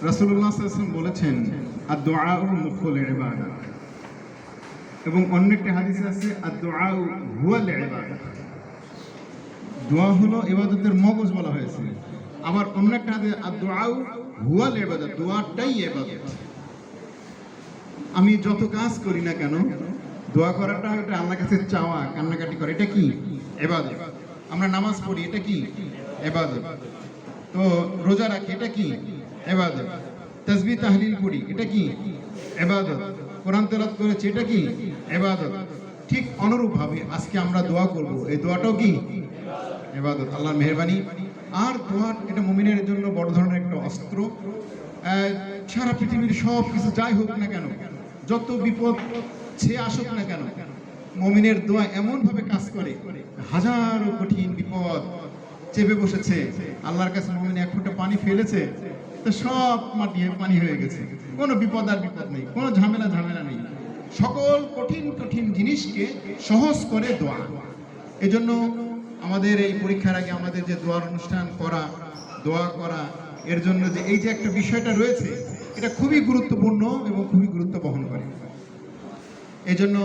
রাসূলুল্লাহ সাল্লাল্লাহু আলাইহি ওয়াসাল্লাম বলেছেন আদ-দুআউ মুখুল ইবাদাহ, এবং অন্য একটা হাদিসে আছে আদ-দুআউ হুয়াল ইবাদাহ, দোয়া হলো ইবাদতের মগজ বলা হয়েছে। আবার অন্য একটা হাদিসে আদ-দুআউ হুয়াল ইবাদাহ, দোয়াটাই ইবাদত। আমি যত কাজ করি না কেন, দোয়া করাটা এটা আল্লাহর কাছে চাওয়া, কান্নাকাটি করে, এটা কি ইবাদত। আমরা নামাজ পড়ি, এটা কি ইবাদত। তো রোজা রাখি, এটা কি ইবাদত। তাসবিহ তাহলিল করি, এটা কি ইবাদত। কোরআন তেলাওয়াত করেছি, এটা কি ইবাদত। ঠিক অনুরূপভাবে আজকে আমরা দোয়া করব, এই দোয়াটাও কি ইবাদত, আল্লাহর মেহেরবানি। আর দোয়া এটা মুমিনের জন্য বড় ধরনের একটা অস্ত্র। সারা পৃথিবীর সব কিছু যাই হোক না কেন, যত বিপদ সে আসুক না কেন, মুমিনের দোয়া এমনভাবে কাজ করে, হাজারো কঠিন বিপদ চেপে বসেছে, আল্লাহর কাছে মুমিন এক ফোঁটা পানি ফেলেছে তো সব মাটি পানি হয়ে গেছে। কোনো বিপদ আর বিপদ নেই, কোনো ঝামেলা নেই। সকল কঠিন কঠিন জিনিসকে সহজ করে দোয়া। এজন্য আমাদের এই পরীক্ষার আগে আমাদের যে দোয়ার অনুষ্ঠান করা, দোয়া করা, এর জন্য যে এই যে একটা বিষয়টা রয়েছে, এটা খুবই গুরুত্বপূর্ণ এবং খুবই গুরুত্ব বহন করে। এজন্য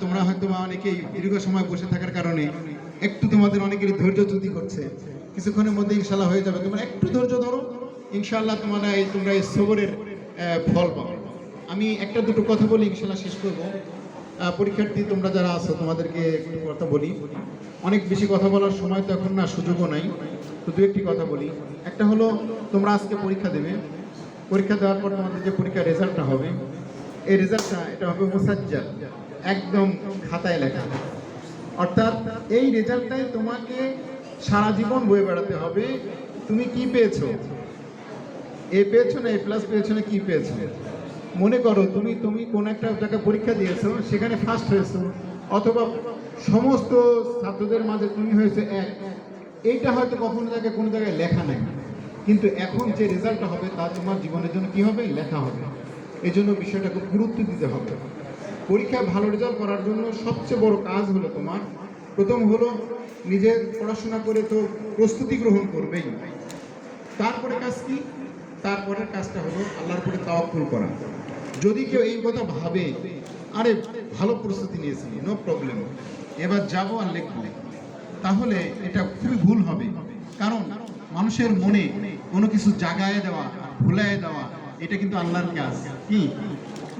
তোমরা হয়তো অনেকেই দীর্ঘ সময় বসে থাকার কারণে একটু তোমাদের অনেকেরই ধৈর্যচ্যুতি করছে। কিছুক্ষণের মধ্যে ইনশাল্লাহ হয়ে যাবে। তোমরা একটু ধৈর্য ধরো, ইনশাল্লাহ তোমরা এই সবরের ফল পাবে। আমি একটা দুটো কথা বলি, ইনশাল্লাহ শেষ করব। পরীক্ষার্থী তোমরা যারা আছো তোমাদেরকে একটু কথা বলি। অনেক বেশি কথা বলার সময় তো এখন না, সুযোগও নাই। তো দু একটি কথা বলি। একটা হলো, তোমরা আজকে পরীক্ষা দেবে, পরীক্ষা দেওয়ার পর তোমাদের যে পরীক্ষার রেজাল্টটা হবে, এই রেজাল্টটা এটা হবে মুসাজ্জাল, একদম খাতায় লেখা। অর্থাৎ এই রেজাল্টটাই তোমাকে সারা জীবন বয়ে বেড়াতে হবে। তুমি কি পেয়েছো, এ পেয়েছো না এ প্লাস পেয়েছো না কি পেয়েছো। মনে করো তুমি কোন একটা জায়গায় পরীক্ষা দিয়েছো, সেখানে ফার্স্ট হয়েছো, অথবা সমস্ত ছাত্রদের মাঝে তুমি হয়েছে এক। এইটা হয়তো কোনো জায়গায় লেখা নাই, কিন্তু এখন যে রেজাল্টটা হবে তা তোমার জীবনের জন্য কি হবে, লেখা হবে। এই জন্য বিষয়টা খুব গুরুত্ব দিতে হবে। পরীক্ষায় ভালো রেজাল্ট করার জন্য সবচেয়ে বড় কাজ হলো তোমার, প্রথম হলো নিজের পড়াশোনা করে তো প্রস্তুতি গ্রহণ করবেই। তারপরে কাজ কি, তারপরের কাজটা হলো আল্লাহর উপরে তাওয়াক্কুল করা। যদি কেউ এই কথা ভাবে, আরে ভালো প্রস্তুতি নিয়েছি, নো প্রবলেম, এবার যাবো আর লিখবো, তাহলে এটা খুবই ভুল হবে। কারণ মানুষের মনে কোনো কিছু জাগায় দেওয়া, ভুলায় দেওয়া, এটা কিন্তু আল্লাহর কাজ। কি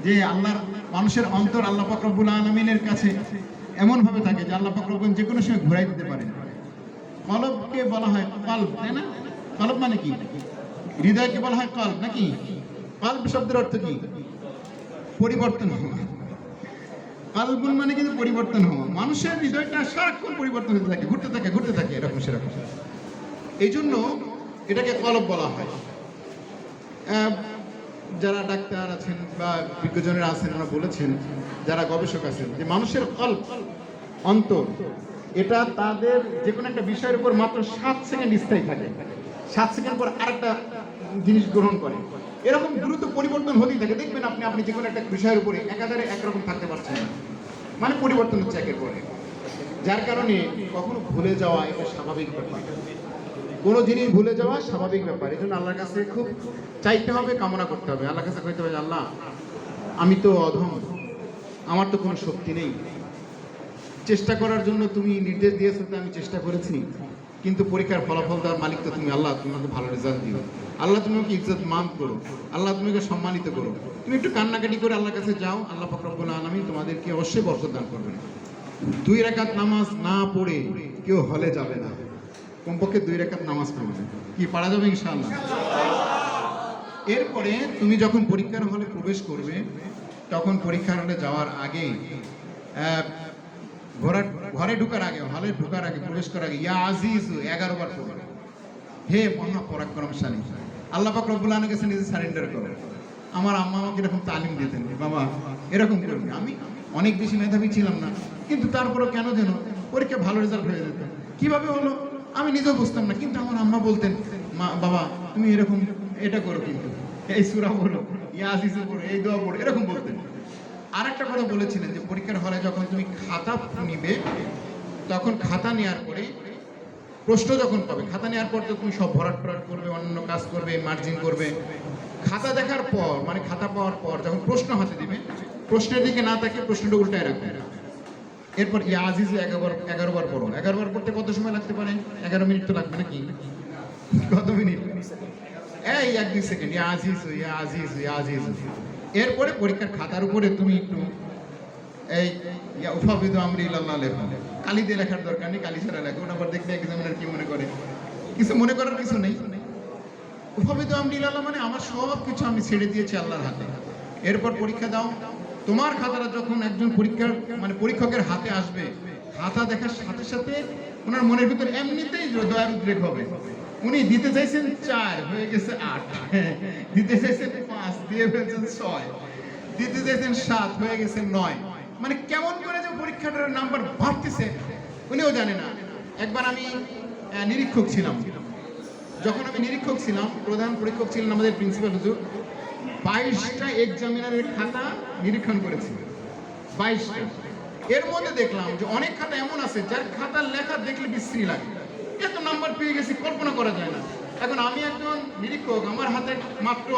যে আল্লাহর মানুষের অন্তর আল্লাহ পাক রব্বুল আলামিনের কাছে এমনভাবে থাকে যে আল্লাহ পাক রব্বুল যে কোনো সময় ঘুরাই দিতে পারেন। কলবকে বলা হয় কলব, তাই না? কলব মানে কি? হৃদয়কে বলা হয় কলব, নাকি? কলব শব্দের অর্থ কি? পরিবর্তন হওয়া। কলবুল মানে কিন্তু পরিবর্তন হওয়া। মানুষের হৃদয়টা সারাক্ষণ পরিবর্তন হতে থাকে, ঘুরতে থাকে এরকম সেরকম। এই জন্য এটাকে কলব বলা হয়। যারা ডাক্তার আছেন বা বিজ্ঞজনেরা আছেন, ওরা বলেছেন, যারা গবেষক আছেন, যে মানুষের কলব, অন্তর, এটা তাদের যে কোনো একটা বিষয়ের উপর মাত্র 7 সেকেন্ড স্থায়ী থাকে। 7 সেকেন্ড পর আরেকটা জিনিস গ্রহণ করে। এরকম দ্রুত পরিবর্তন হতেই থাকে। দেখবেন আপনি যে কোনো একটা বিষয়ের উপরে একাধারে একরকম থাকতে পারছেন না, মানে পরিবর্তন হচ্ছে একের পরে। যার কারণে কখনো ভুলে যাওয়া এটা স্বাভাবিক ব্যাপার। কোনো জিনিস ভুলে যাওয়া স্বাভাবিক ব্যাপার। এই জন্য আল্লাহর কাছে খুব চাইতে হবে, কামনা করতে হবে। আল্লাহর কাছে কইতে হবে, আল্লাহ আমি তো অধম, আমার তো কোনো শক্তি নেই। চেষ্টা করার জন্য তুমি নির্দেশ দিয়েছো, তো আমি চেষ্টা করেছি, কিন্তু পরীক্ষার ফলাফল দেওয়ার মালিক তো তুমি। আল্লাহ তুমি আমাকে ভালো রেজাল্ট দিও, আল্লাহ তুমি আমাকে ইজ্জত মান করো, আল্লাহ তুমি আমাকে সম্মানিত করো। তুমি একটু কান্নাকাটি করে আল্লাহর কাছে যাও, আল্লাহ পাক রব্বুল আলামিন তোমাদেরকে অবশ্যই বরকত দান করবেন। 2 রাকাত নামাজ না পড়ে কেউ হলে যাবে না, কমপক্ষে 2 রাকাত নামাজ পড়বে। কি পারা যাবে ইনশাআল্লাহ? এরপরে তুমি যখন পরীক্ষার হলে প্রবেশ করবে, তখন পরীক্ষার হলে যাওয়ার আগে, ঘরে ঢোকার আগে, হলে ঢোকার আগে, প্রবেশ করার আগে ইয়া আজিজ 11 বার পড়বে, হে মহা পরাক্রমশালী। আল্লাহ পাক রব্বুল আলামিনের কাছে নিজে সারেন্ডার করো। আমার আম্মা আমাকে এরকম তালিম দিতেন, বাবা এরকম করবি। আমি অনেক বেশি মেধাবী ছিলাম না, কিন্তু তারপরেও কেন যেন পরীক্ষা ভালো রেজাল্ট হয়ে যেত। কিভাবে হলো আমি নিজেও বুঝতাম না, কিন্তু আমার আম্মা বলতেন, মা বাবা তুমি এরকম এটা করো, কিন্তু এই সূরা পড়ো, ইয়া আজিজ পড়ো, এই দোয়া পড়ো, এরকম বলতেন। আরেকটা কথা বলেছিলেন যে পরীক্ষার হলে যখন তুমি খাতা নিবে, তখন খাতা নেওয়ার পরে প্রশ্ন যখন পাবে, খাতা নেওয়ার পর তো তুমি সব ভরাট টরাট করবে, অন্যান্য কাজ করবে, মার্জিন করবে। খাতা দেখার পর মানে খাতা পাওয়ার পর যখন প্রশ্ন হাতে দিবে, প্রশ্নের দিকে না তাকিয়ে প্রশ্নটা উল্টায় রাখবে। এরপর ইয়া আজিজ 11 বার পড়ো। 11 বার পড়তে কত সময় লাগতে পারে? 11 মিনিট তো লাগবে নাকি? কত মিনিট? এই 1-2 সেকেন্ড। ইয়া আজিজ ইয়া আজিজ ইয়া আজিজ। এরপরে পরীক্ষার খাতার উপরে তুমি একটু এই ইয়া উফাবিদু আমরি ইলাল্লাহ লেখো। কালি দিয়ে লেখার দরকার নেই, কালি ছাড়া লেখো। ওটা আবার দেখলে এক্সামিনার কি মনে করে? কিছু মনে করার কিছু নেই। উফাবিদু আমরি ইলাল্লাহ মানে আমার সব কিছু আমি ছেড়ে দিয়েছি আল্লাহর হাতে। এরপর পরীক্ষা দাও। তোমার খাতাটা যখন একজন পরীক্ষকের হাতে আসবে, খাতা দেখার সাথে সাথে ওনার মনের ভিতর এমনিতেই দয়ার উদ্রেক হবে। উনি দিতে চাইছেন 4, হয়ে গেছে 8, দিতে চাইছেন 5, দিয়ে ফেলছেন 6, দিতে চাইছেন 7, হয়ে গেছে 9। মানে কেমন করে যে পরীক্ষাটার নাম্বার বাড়তেছে উনিও জানে না। একবার আমি নিরীক্ষক ছিলাম। যখন আমি নিরীক্ষক ছিলাম, প্রধান পরীক্ষক ছিলেন আমাদের প্রিন্সিপাল হুজুর। 22টা এক্সামিনারের খাতা নিরীক্ষণ করেছি, 22টা। এর মধ্যে দেখলাম যে অনেক খাতা এমন আছে যার খাতার লেখা দেখলে বিশ্রী লাগে, এত নাম্বার পেয়ে গেছি কল্পনা করা যায় না। এখন আমি একজন নিরীক্ষক, আমার হাতে মাত্র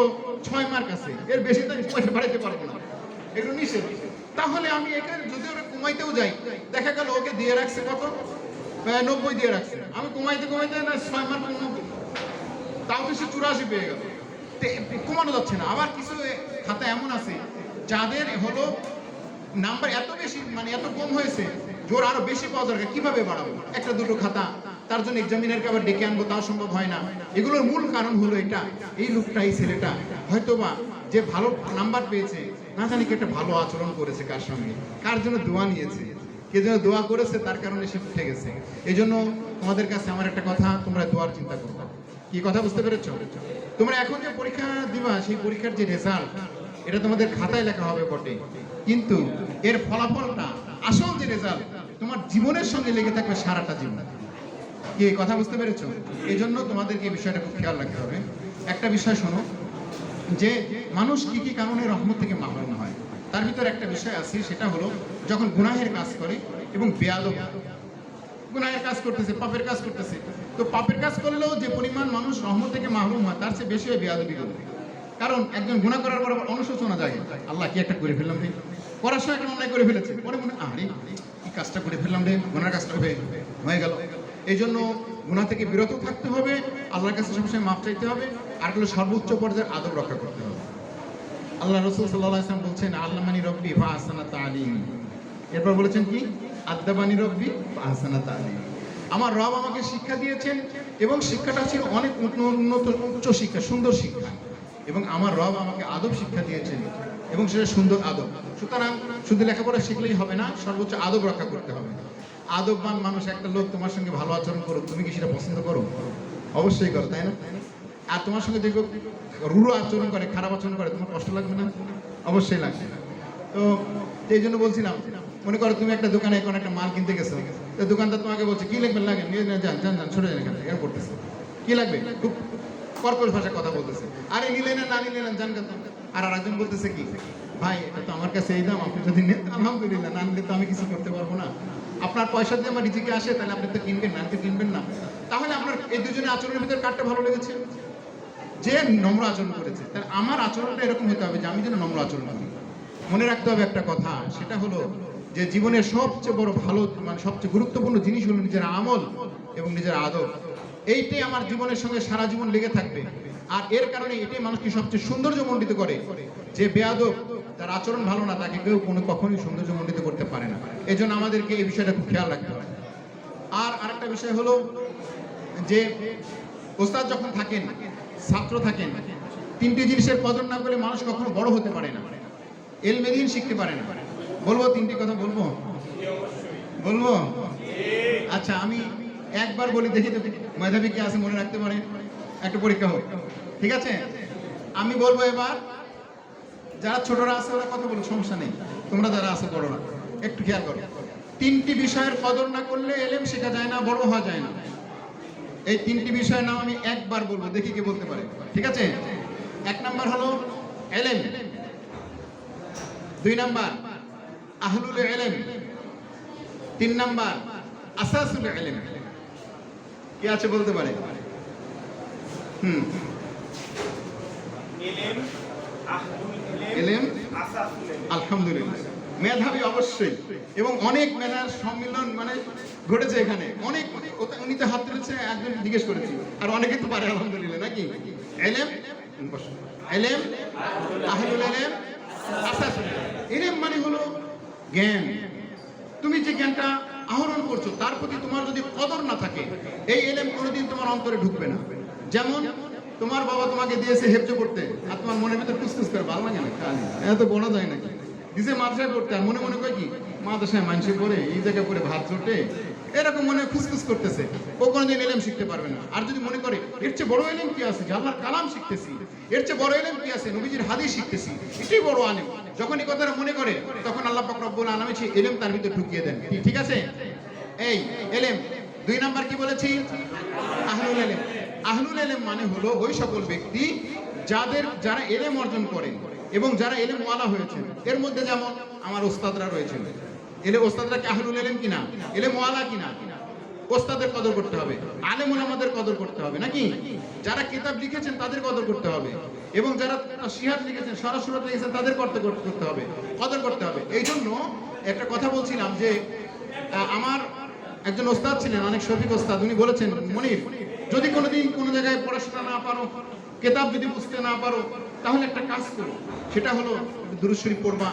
6 মার্ক আছে, এর বেশি তো আমি বাড়াইতে পারবো না, এগুলো নিষেধ। তাহলে আমি একে যদি ওরা কমাইতেও যাই, দেখা গেল ওকে দিয়ে রাখছে কত, 90 দিয়ে রাখছে, আমি কমাইতে না 6 মার্ক 90, তাও তো সে 84 পেয়ে গেল। কমানো যাচ্ছে না। আবার কিছু খাতা এমন আছে যাদের হলো নাম্বার এত বেশি মানে এত কম হয়েছে, জোর আরো বেশি পাওয়া দরকার, কিভাবে বাড়াবো? একটা দুটো খাতা, তার জন্য এক্সামিনারকে আবার ডেকে আনবো, তাও সম্ভব হয় না। এগুলোর মূল কারণ হলো এটা, এই লোকটা, এই ছেলেটা হয়তোবা যে ভালো নাম্বার পেয়েছে, না জানি কি একটা ভালো আচরণ করেছে কার সঙ্গে, কার জন্য দোয়া নিয়েছে, কে যেন দোয়া করেছে, তার কারণে সে উঠে গেছে। এই জন্য তোমাদের কাছে আমার একটা কথা, তোমরা দোয়ার চিন্তা করবে। কি কথা বুঝতে পেরেছো? তোমরা এখন যে পরীক্ষা দিবা, সেই পরীক্ষার যে রেজাল্ট, এটা তোমাদের খাতায় লেখা হবে বটে, কিন্তু এর ফলাফলটা, আসল যে রেজাল্ট, তোমার জীবনের সঙ্গে লেগে থাকবে সারাটা জীবন। কি কথা বুঝতে পেরেছো? এই জন্য তোমাদেরকে এই বিষয়টা খুব খেয়াল রাখতে হবে। একটা বিষয় শোনো, যে মানুষ কি কি কারণে রহমত থেকে মাহরুম হয়, তার ভিতর একটা বিষয় আছে, সেটা হলো যখন গুনাহের কাজ করে এবং বেয়াদব, গুনাহের কাজ করতেছে, পাপের কাজ করতেছে। তো পাপের কাজ করলেও যে পরিমাণ মানুষ রহমত থেকে মাহরুম হয়, তার চেয়ে বেশি হয় বেয়াদবি করবে। কারণ একজন গুনাহ করার পর অনুশোচনা জাগে, আল্লাহ কি একটা করে ফেললাম রে, করার সময় একটা অন্যায় করে ফেলেছে, পরে মনে আরে কি কাজটা করে ফেললাম রে, গুনার কাজটা হয়ে গেল। এই জন্য গুনাহ থেকে বিরত থাকতে হবে, আল্লাহর কাছে সবসময় মাফ চাইতে হবে, আর হলো সর্বোচ্চ পর্যায়ের আদব রক্ষা করতে হবে। আল্লাহ রাসূল সাল্লাল্লাহু আলাইহি ওয়াসাল্লাম বলছেন, আল্লামানি রব্বি ফা আহসানা তালিমি। এরপর বলেছেন কি, আদাবানি রব্বি ফা আহসানা তালিমি। আমার রব আমাকে শিক্ষা দিয়েছেন এবং শিক্ষাটা ছিল অনেক উন্নত উচ্চ শিক্ষা, সুন্দর শিক্ষা, এবং আমার রব আমাকে আদব শিক্ষা দিয়েছেন এবং সেটা সুন্দর আদব। সুতরাং শুধু লেখাপড়া শিখলেই হবে না, সর্বোচ্চ আদব রক্ষা করতে হবে। আদববান মানুষ, একটা লোক তোমার সঙ্গে ভালো আচরণ করো, তুমি কি সেটা পছন্দ করো? অবশ্যই করো, তাই না? আর তোমার সঙ্গে দেখো রূঢ় আচরণ করে, খারাপ আচরণ করে, তোমার কষ্ট লাগবে না? অবশ্যই লাগবে। তো এই জন্য বলছিলাম, মনে করো তুমি একটা দোকানে এখন একটা মাল কিনতে গেছো, তো দোকানদার তোমাকে বলছে কি লাগবে, লাগে নিয়ে যান সরে যান, এখানে এরকম করতেছে, কি লাগবে, খুব কর্কশ ভাষায় কথা বলতেছে, আরে নিলে না নিলে না জান কত। আর আরেকজন বলতেছে কি, ভাই এটা তো আমার কাছে এই দাম, আপনি যদি নেন আলহামদুলিল্লাহ, না নিলে তো আমি কিছু করতে পারবো না, আপনার পয়সা দিয়ে আমার রিজিকে আসে, তাহলে আপনি তো কিনবেন না, কিনবেন না। তাহলে আপনার এই দুজনের আচরণের ভিতরে কারটা ভালো লেগেছে? যে নম্র আচরণ করেছে। তাহলে আমার আচরণটা এরকম হতে হবে যে আমি যেন নম্র আচরণ করি। মনে রাখতে হবে একটা কথা, সেটা হলো যে জীবনের সবচেয়ে বড় ভালো মানে সবচেয়ে গুরুত্বপূর্ণ জিনিস হলো নিজের আমল এবং নিজের আদব। এইটাই আমার জীবনের সঙ্গে সারা জীবন লেগে থাকবে, আর এর কারণে এটাই মানুষকে সবচেয়ে সৌন্দর্যমণ্ডিত করে। যে বেয়াদব, তার আচরণ ভালো না, তাকে কেউ কখনোই সৌন্দর্যমণ্ডিত করতে পারে না। এই জন্য আমাদেরকে এই বিষয়টা খুব খেয়াল রাখতে হবে। আর আরেকটা বিষয় হলো যে ওস্তাদ যখন থাকেন, ছাত্র থাকেন, তিনটি জিনিসের কদর না করলে মানুষ কখনো বড় হতে পারে না, ইলমে দ্বীন শিখতে পারে না। বলবো তিনটি কথা, বলবো? আচ্ছা, আমি একবার বলি, দেখি তো মেধাবী কে আছে মনে রাখতে পারে, একটা পরীক্ষা হোক, ঠিক আছে? আমি বলবো এবার, যারা ছোটরা আছে ওরা কথা বলুক, সমস্যা নেই, তোমরা যারা আছে বড়রা একটু খেয়াল করো। তিনটি বিষয়ের কদর না করলে ইলম শেখা যায় না, বড় হওয়া যায় না। এই তিনটি বিষয়ের নাম আমি একবার বলবো, দেখি কে বলতে পারে, ঠিক আছে? 1 নাম্বার হলো ইলম, 2 নাম্বার আহলুল ইলম, 3 নাম্বার আসাসুল ইলম। কে আছে বলতে পারে? হুম, এলেম, আলহামদুলিল্লাহ, মেধাবী অবশ্যই, এবং অনেক মেধার সম্মিলন মানে ঘটেছে এখানে। অনেক উনি তো হাত তুলেছে, একজন জিজ্ঞেস করেছি, আর অনেকে তো পারে আলহামদুলিল্লাহ, নাকি? এলেম, এলেম, আহলুল এলেম, আসাসুল এলেম মানে হলো জ্ঞান। তুমি যে জ্ঞানটা আহরণ করছো তার প্রতি তোমার যদি কদর না থাকে, এই এলেম কোনোদিন তোমার অন্তরে ঢুকবে না। যেমন তোমার বাবা তোমাকে দিয়েছে হেফজ করতে, আর তোমার মনের ভিতরে টুসটুস করে, ভালো লাগে না, খালি এত বলা যায় নাকি? দিছে মাদ্রাসায় পড়তে, আর মনে মনে কয় কি মাদ্রাসায় মানুষে পড়ে, এই জায়গায় পড়ে ভাত জোটে, এরকম মনে খুসখুস করতেছে, ও কোনোদিন এলেম শিখতে পারবে না। আর যদি মনে করে এর চেয়ে বড় এলেম কি আছে, যে আল্লাহর কালাম শিখতেছি, এর চেয়ে বড় এলেম কি আছে, নবীজির হাদিস শিখতেছি, এটাই বড় আলেম, যখন এই কথাটা মনে করে, তখন আল্লাহ পাক রব্বুল আলামিন সেই এলেম তার ভিতরে ঢুকিয়ে দেন। ঠিক আছে? এই এলেম। 2 নাম্বার কি বলেছি? আহলুল এলেম। আহলুল এলেম মানে হলো ওই সকল ব্যক্তি যারা এলেম অর্জন করেন এবং যারা এলেম ওয়ালা হয়েছেন। এর মধ্যে যেমন আমার ওস্তাদরা রয়েছেন, ওস্তাদরা কি আহলুল এলেম কিনা, এলেম ওয়ালা কিনা? ওস্তাদের কদর করতে হবে, আলেম ওলামাদের কদর করতে হবে, নাকি? যারা কিতাব লিখেছেন তাদের কদর করতে হবে, এবং যারা সিহাত লিখেছেন, সরাসরি লিখেছেন, তাদের করতে হবে, কদর করতে হবে। এই জন্য একটা কথা বলছিলাম যে আমার একজন ওস্তাদ ছিলেন, অনেক শফিক ওস্তাদ, উনি বলেছেন, মনির, যদি কোনোদিন কোনো জায়গায় পড়াশোনা না পারো, কিতাব যদি বুঝতে না পারো, তাহলে একটা কাজ করো, সেটা হলো দুরূদ শরীফ পড়বা,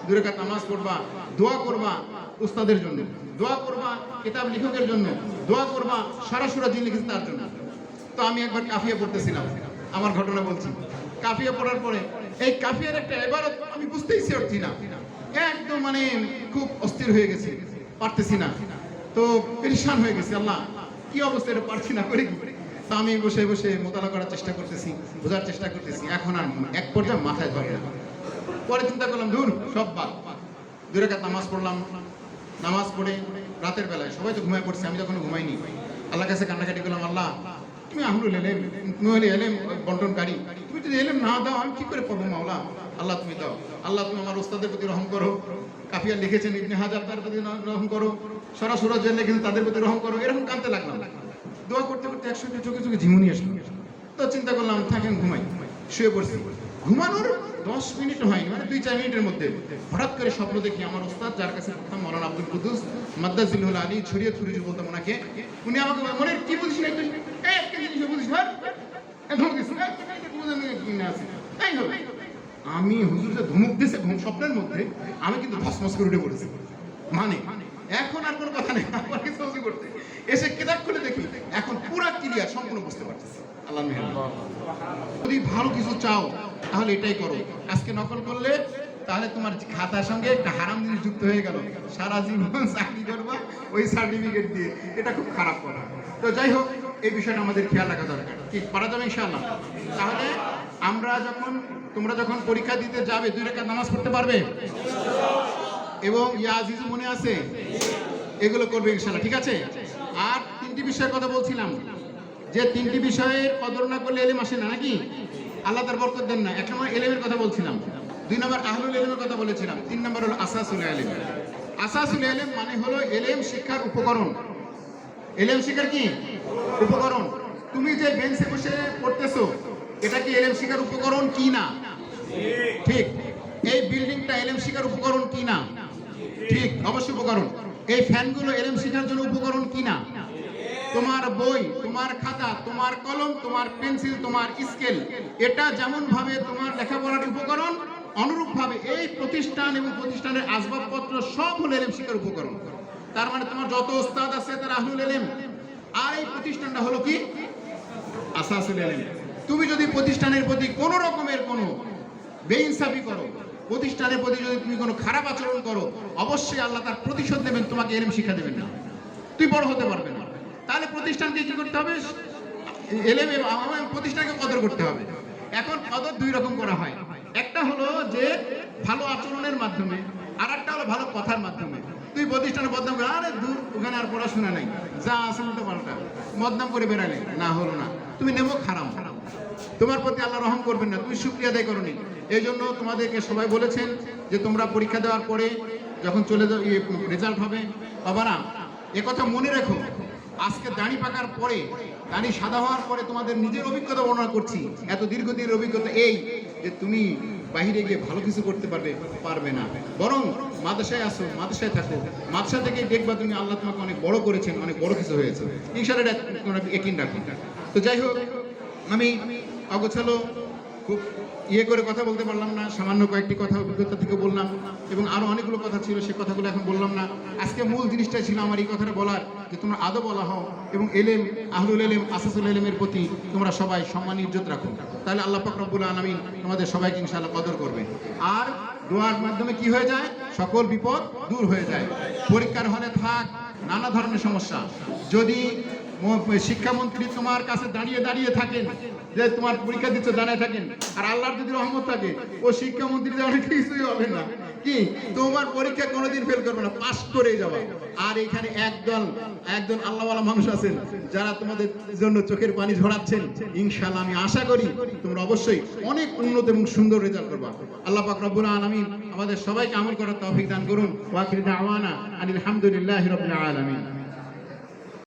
2 রাকাত নামাজ পড়বা, দোয়া করবা উস্তাদের জন্য, দোয়া করবা কিতাব লেখকের জন্য, দোয়া করবা সারা সূরা যিনি লিখেছেন তার জন্য। তো আমি একবার কাফিয়া পড়তেছিলাম, আমার ঘটনা বলছি। কাফিয়া পড়ার পরে এই কাফিয়ার একটা ইবারত আমি বুঝতেই পারছি না, একদম মানে খুব অস্থির হয়ে গেছি, পারতেছি না, তো পেরেশান হয়ে গেছি, আল্লাহ কি অবস্থা, এটা পারছি না, করে কি? তো আমি বসে বসে মোতালা করার চেষ্টা করতেছি, বোঝার চেষ্টা করতেছি, এখন আর এক পর্যায়ে মাথায় ধরে না। পরে চিন্তা করলাম, ধুর সব বাদ, 2 রাকাত নামাজ পড়লাম। নামাজ পড়ে রাতের বেলায় সবাই তো ঘুমায় পড়ছে, আমি যখন ঘুমাইনি, আল্লাহর কাছে কান্নাকাটি করলাম, আল্লাহ তুমি আহলুল এলেম, তুমি হলে এলেম বন্টনকারী, তুমি যদি এলেম না দাও আমি কি করে পড়বো মাওলা? আল্লাহ তুমি দাও, আল্লাহ তুমি আমার ওস্তাদের প্রতি রহম করো, কাফিয়া লিখেছেন ইবনে হাজার, তার প্রতি রহম করো, সরাসরি যে লিখেছেন তাদের প্রতি রহম করো। এরকম কাঁদতে লাগলাম, দোয়া করতে করতে একসঙ্গে চোখে চোখে ঝিমুনি আসলো। তো চিন্তা করলাম থাকেন ঘুমাই, শুয়ে পড়ছি। ঘুমানোর 10 মিনিট হয়নি, মানে 2-4 মিনিটের মধ্যে হঠাৎ করে স্বপ্ন দেখি আমার ওস্তাদ, যার কাছে পড়তাম, মাওলানা আব্দুল কুদ্দুস মাদ্দাজিলুল আলী শরীয়তপুরি বলতাম ওনাকে, উনি আমাকে মনে কি বুঝিস না, একটা জিনিস বুঝিস, আমি হুজুর যে ধমক দিয়েছে স্বপ্নের মধ্যে, আমি কিন্তু ধসমস করে উঠে পড়েছি। মানে এখন আর কোনো কথা নেই, আমার কিছু করতে এসে কেতাব খুলে দেখি, এখন পুরা ক্লিয়ার, সম্পূর্ণ বুঝতে পারতেছি। আল্লাহ যদি ভালো কিছু চাও তাহলে এটাই করো। আজকে নকল করলে তাহলে তোমার খাতার সঙ্গে একটা হারাম জিনিস যুক্ত হয়ে গেল, সারা জীবন চাকরি করবা ওই সার্টিফিকেট দিয়ে, এটা খুব খারাপ করা। তো যাই হোক, এই বিষয়টা আমাদের খেয়াল রাখা দরকার। কি পারা যাবে ইনশাআল্লাহ? তাহলে তোমরা যখন পরীক্ষা দিতে যাবে 2 রাকাত নামাজ পড়তে পারবে, এবং ইয়া আজিজ মনে আছে, এগুলো করবে ইনশাআল্লাহ, ঠিক আছে? আর 3টি বিষয়ের কথা বলছিলাম, যে 3টি বিষয়ের কদর না করলে এলেম আসে না, নাকি? আল্লাহ তার বরকত দেন না। 1 নম্বর এলেমের কথা বলছিলাম, 2 নম্বর আহলুল এলেমের কথা বলেছিলাম, 3 নম্বর হলো আসাসুল এলেম। আসাসুল এলেম মানে হলো এলেম শিক্ষার উপকরণ। এলেম শিক্ষার কি উপকরণ? তুমি যে বেঞ্চে বসে পড়তেছো, এটা কি এলেম শিক্ষার উপকরণ কি না? ঠিক। এই বিল্ডিংটা এলেম শিক্ষার উপকরণ কি না? ঠিক, অবশ্যই উপকরণ। এই ফ্যানগুলো এলেম শিক্ষার জন্য উপকরণ কি না? তোমার বই, তোমার খাতা, তোমার কলম, তোমার পেন্সিল, তোমার স্কেল, এটা যেমন ভাবে তোমার লেখাপড়ার উপকরণ, অনুরূপ ভাবে এই প্রতিষ্ঠান এবং প্রতিষ্ঠানের আসবাবপত্র সব হলো এলেম শিক্ষার উপকরণ। তার মানে তোমার যত ওস্তাদ আছে তারা আহলুল এলেম, আর এই প্রতিষ্ঠানটা হলো কি আসাসুল এলেম। তুমি যদি প্রতিষ্ঠানের প্রতি কোনো রকমের কোনো বেইনসাফি করো, প্রতিষ্ঠানের প্রতি যদি তুমি কোনো খারাপ আচরণ করো, অবশ্যই আল্লাহ তার প্রতিশোধ নেবেন, তোমাকে এলেম শিক্ষা দেবেন না, তুই বড় হতে পারবে না। তাহলে প্রতিষ্ঠানকে কি করতে হবে? এলেম প্রতিষ্ঠানকে কদর করতে হবে। এখন কদর 2 রকম করা হয়, একটা হলো যে ভালো আচরণের মাধ্যমে, আর একটা হলো ভালো কথার মাধ্যমে। তুই প্রতিষ্ঠানে বদনাম করে, আরে দূর, ওখানে আর পড়াশোনা নাই, যা আছে উল্টো পাল্টা বদনাম করে বেড়ালে, না হলো না, তুমি নেমো হারাম, তোমার প্রতি আল্লাহ রহম করবেন না, তুমি শুকরিয়া আদায় করোনি। এই জন্য তোমাদেরকে সবাই বলেছেন যে তোমরা পরীক্ষা দেওয়ার পরে যখন চলে যাও, রেজাল্ট হবে, বাবারা একথা মনে রেখো, আজকে দাড়ি পাকার পরে, দাড়ি সাদা হওয়ার পরে তোমাদের নিজের অভিজ্ঞতা বর্ণনা করছি। এত দীর্ঘদিনের অভিজ্ঞতা এই যে তুমি বাহিরে গিয়ে ভালো কিছু করতে পারবে না, বরং মাদ্রাসায় আসো, মাদ্রাসায় থাকো, মাদ্রাসা থেকে দেখবা তুমি আল্লাহ তোমাকে অনেক বড় করেছেন, অনেক বড় কিছু হয়েছে ইনশাআল্লাহ। এটা তোমরা একিন রাখো। তো যাই হোক, আমি অগোছালো খুব করে কথা বলতে পারলাম না, সামান্য কয়েকটি কথা অভিজ্ঞতা থেকে বললাম, এবং আরো অনেকগুলো কথা ছিল, সে কথাগুলো এখন বললাম না। আজকে মূল জিনিসটাই ছিল আমার এই কথাটা বলার, যে তোমরা আদব বলা হও এবং এলেম, আহলুল এলেম, আসাসুল এলেমের প্রতি তোমরা সবাই সম্মান ইজ্জত রাখো, তাহলে আল্লাহ পাক রব্বুল আলামিন তোমাদের সবাইকে ইনশাআল্লাহ কদর করবে। আর দোয়ার মাধ্যমে কি হয়ে যায়? সকল বিপদ দূর হয়ে যায়। পরীক্ষার হলে থাক নানা ধরনের সমস্যা, যদি শিক্ষামন্ত্রী তোমার কাছে দাঁড়িয়ে থাকেন, যে তোমার পরীক্ষা দিচ্ছ দাঁড়িয়ে থাকেন, আর আল্লাহর যদি রহমত থাকে, ও শিক্ষামন্ত্রী অনেক কিছুই হবে না, কি তোমার পরীক্ষা কোনোদিন ফেল করবে না, পাস করে যাবে। আর এখানে একদল আল্লাহওয়ালা মানুষ আছেন যারা তোমাদের জন্য চোখের পানি ঝরাচ্ছেন। ইনশাআল্লাহ আমি আশা করি তোমরা অবশ্যই অনেক উন্নত এবং সুন্দর রেজাল্ট করবা। আল্লাহ পাক রব্বুল আলামিন আমাদের সবাইকে আমল করার তৌফিক দান করুন। ওয়া আখিরু দাওয়ানা আনিল হামদুলিল্লাহি রাব্বিল আলামিন।